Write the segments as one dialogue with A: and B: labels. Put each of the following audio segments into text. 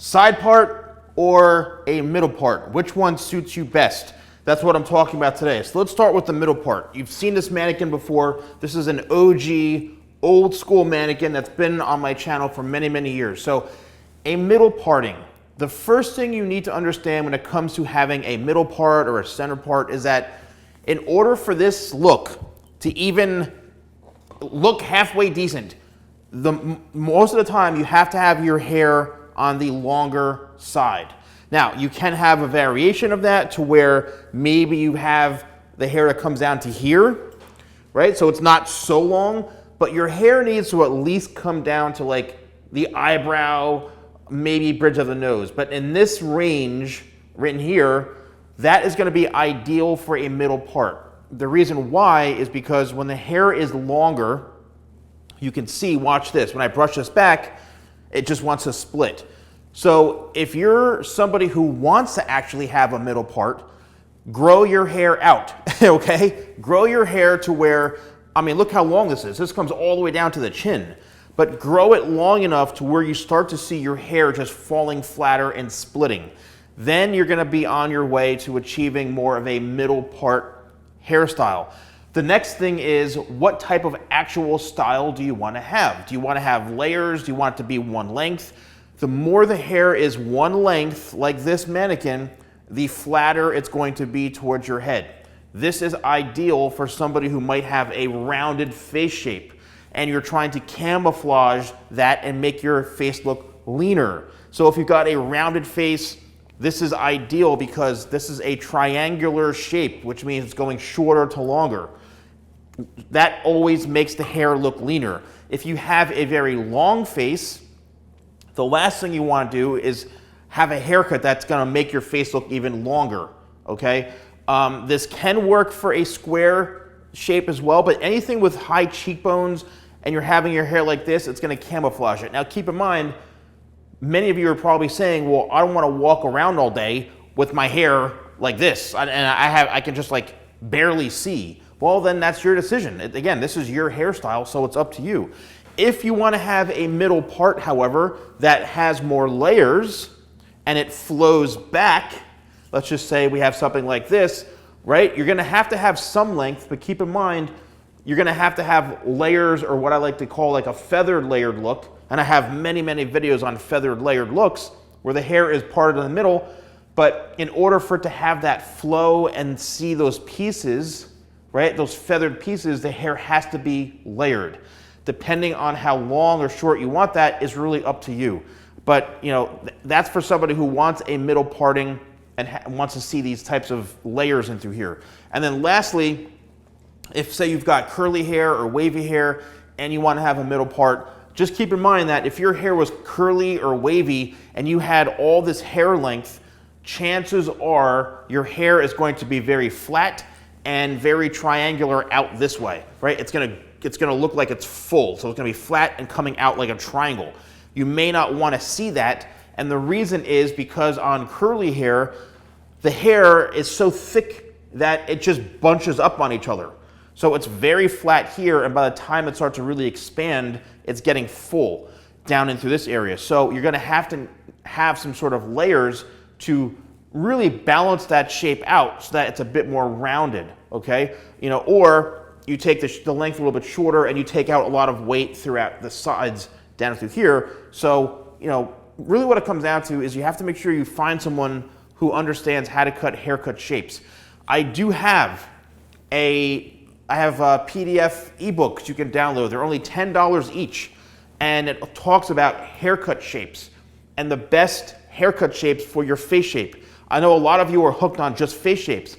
A: Side part or a middle part? Which one suits you best? That's what I'm talking about today. So let's start with the middle part. You've seen this mannequin before. This is an OG, old school mannequin that's been on my channel for many, many years. So a middle parting. The first thing you need to understand when it comes to having a middle part or a center part is that in order for this look to even look halfway decent, most of the time you have to have your hair on the longer side. Now, you can have a variation of that to where maybe you have the hair that comes down to here, right? So it's not so long, but your hair needs to at least come down to like the eyebrow, maybe bridge of the nose. But in this range, written here, that is gonna be ideal for a middle part. The reason why is because when the hair is longer, you can see, watch this, when I brush this back, it just wants to split. So if you're somebody who wants to actually have a middle part, grow your hair out, okay? Grow your hair to where, I mean, look how long this is. This comes all the way down to the chin. But grow it long enough to where you start to see your hair just falling flatter and splitting. Then you're gonna be on your way to achieving more of a middle part hairstyle. The next thing is, what type of actual style do you wanna have? Do you wanna have layers? Do you want it to be one length? The more the hair is one length, like this mannequin, the flatter it's going to be towards your head. This is ideal for somebody who might have a rounded face shape and you're trying to camouflage that and make your face look leaner. So if you've got a rounded face, this is ideal because this is a triangular shape, which means it's going shorter to longer. That always makes the hair look leaner. If you have a very long face, the last thing you want to do is have a haircut that's going to make your face look even longer, okay? This can work for a square shape as well, but anything with high cheekbones and you're having your hair like this, it's going to camouflage it. Now keep in mind, many of you are probably saying, well, I don't want to walk around all day with my hair like this, and I can just like barely see. Well, then that's your decision. Again, this is your hairstyle, so it's up to you. If you want to have a middle part, however, that has more layers and it flows back, let's just say we have something like this, right? You're going to have some length, but keep in mind, you're going to have layers, or what I like to call like a feathered layered look. And I have many, many videos on feathered layered looks where the hair is parted in the middle. But in order for it to have that flow and see those pieces, right, those feathered pieces, the hair has to be layered. Depending on how long or short you want that is really up to you. But you know, that's for somebody who wants a middle parting and wants to see these types of layers in through here. And then lastly, if say you've got curly hair or wavy hair and you want to have a middle part, just keep in mind that if your hair was curly or wavy and you had all this hair length, chances are your hair is going to be very flat and very triangular out this way, right? It's gonna look like it's full, so it's gonna be flat and coming out like a triangle. You may not want to see that, and the reason is because on curly hair, the hair is so thick that it just bunches up on each other. So it's very flat here, and by the time it starts to really expand, it's getting full down into this area. So you're gonna have to have some sort of layers to really balance that shape out so that it's a bit more rounded, okay? You know, or you take the length a little bit shorter and you take out a lot of weight throughout the sides down through here. So, you know, really what it comes down to is you have to make sure you find someone who understands how to cut haircut shapes. I have PDF ebooks you can download. They're only $10 each, and it talks about haircut shapes and the best haircut shapes for your face shape. I know a lot of you are hooked on just face shapes,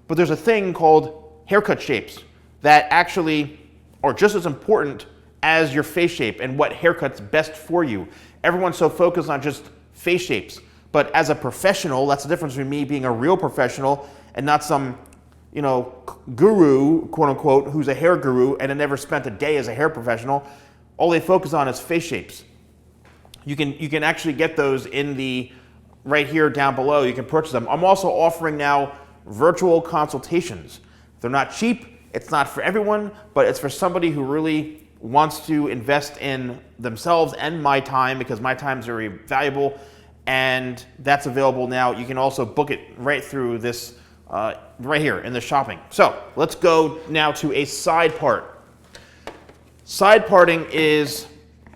A: but there's a thing called haircut shapes that actually are just as important as your face shape and what haircut's best for you. Everyone's so focused on just face shapes, but as a professional, that's the difference between me being a real professional and not some, you know, guru, quote unquote, who's a hair guru and had never spent a day as a hair professional. All they focus on is face shapes. You can actually get those in the right here down below. You can purchase them. I'm also offering now virtual consultations. They're not cheap. It's not for everyone, but it's for somebody who really wants to invest in themselves and my time, because my time is very valuable. and that's available now. You can also book it right through this, right here in the shopping. So let's go now to a side part. Side parting is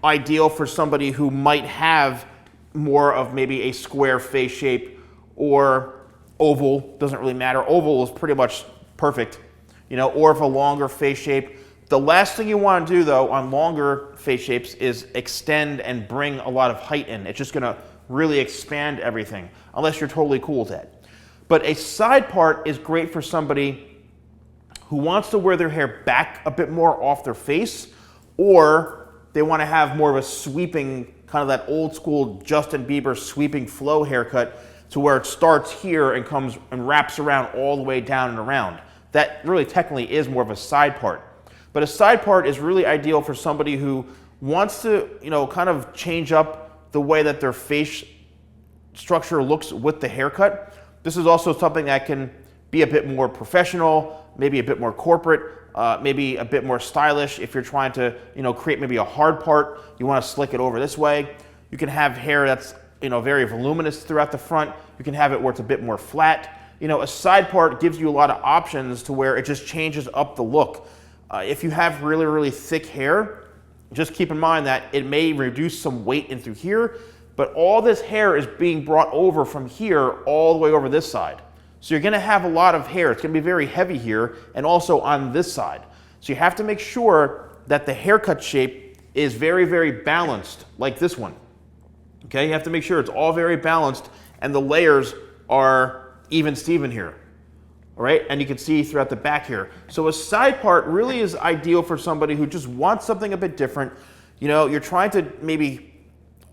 A: ideal for somebody who might have more of maybe a square face shape or oval, doesn't really matter. Oval is pretty much perfect, you know, or if a longer face shape. The last thing you want to do though on longer face shapes is extend and bring a lot of height in. It's just gonna really expand everything, unless you're totally cool with that. But a side part is great for somebody who wants to wear their hair back a bit more off their face, or they want to have more of a sweeping, kind of that old school Justin Bieber sweeping flow haircut to where it starts here and comes and wraps around all the way down and around. That really technically is more of a side part. But a side part is really ideal for somebody who wants to, you know, kind of change up the way that their face structure looks with the haircut. This is also something that can be a bit more professional, maybe a bit more corporate, maybe a bit more stylish. If you're trying to, you know, create maybe a hard part, you want to slick it over this way. You can have hair that's, you know, very voluminous throughout the front. You can have it where it's a bit more flat. You know, a side part gives you a lot of options to where it just changes up the look. If you have really, really thick hair, just keep in mind that it may reduce some weight in through here, but all this hair is being brought over from here all the way over this side. So you're gonna have a lot of hair. It's gonna be very heavy here and also on this side. So you have to make sure that the haircut shape is very, very balanced, like this one. Okay, you have to make sure it's all very balanced and the layers are even Steven here. All right, and you can see throughout the back here. So a side part really is ideal for somebody who just wants something a bit different. You know, you're trying to maybe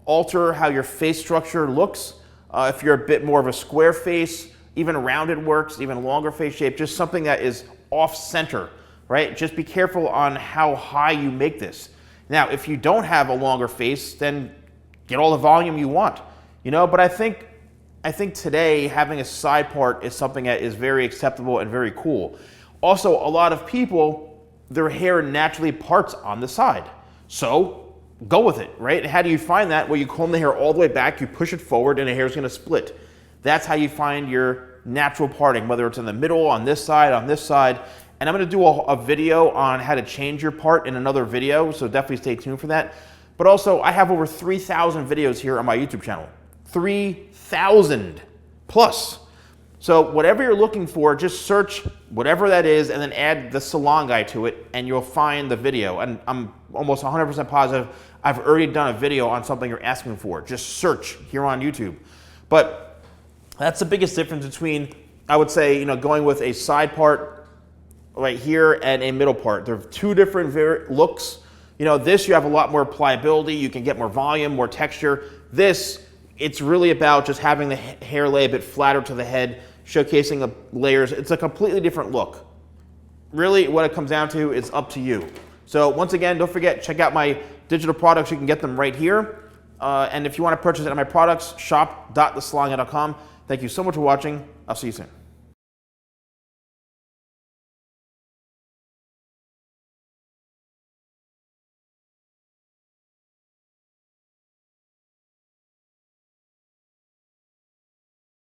A: alter how your face structure looks. If you're a bit more of a square face, even rounded works, even longer face shape, just something that is off center, right? Just be careful on how high you make this. Now, if you don't have a longer face, then get all the volume you want, you know, but I think today having a side part is something that is very acceptable and very cool. Also, a lot of people, their hair naturally parts on the side. So go with it, right? And how do you find that? Well, you comb the hair all the way back, you push it forward, and the hair is gonna split. That's how you find your natural parting, whether it's in the middle, on this side, And I'm gonna do a video on how to change your part in another video, so definitely stay tuned for that. But also, I have over 3,000 videos here on my YouTube channel. 3,000 plus. So whatever you're looking for, just search whatever that is and then add the Salon Guy to it and you'll find the video. And I'm almost 100% positive I've already done a video on something you're asking for. Just search here on YouTube. But that's the biggest difference between, I would say, you know, going with a side part right here and a middle part. They're two different looks. You know, this you have a lot more pliability. You can get more volume, more texture. This, it's really about just having the hair lay a bit flatter to the head, showcasing the layers. It's a completely different look. Really, what it comes down to is up to you. So once again, don't forget, check out my digital products. You can get them right here. And if you want to purchase any of my products, shop.thesalonguy.com. Thank you so much for watching. I'll see you soon.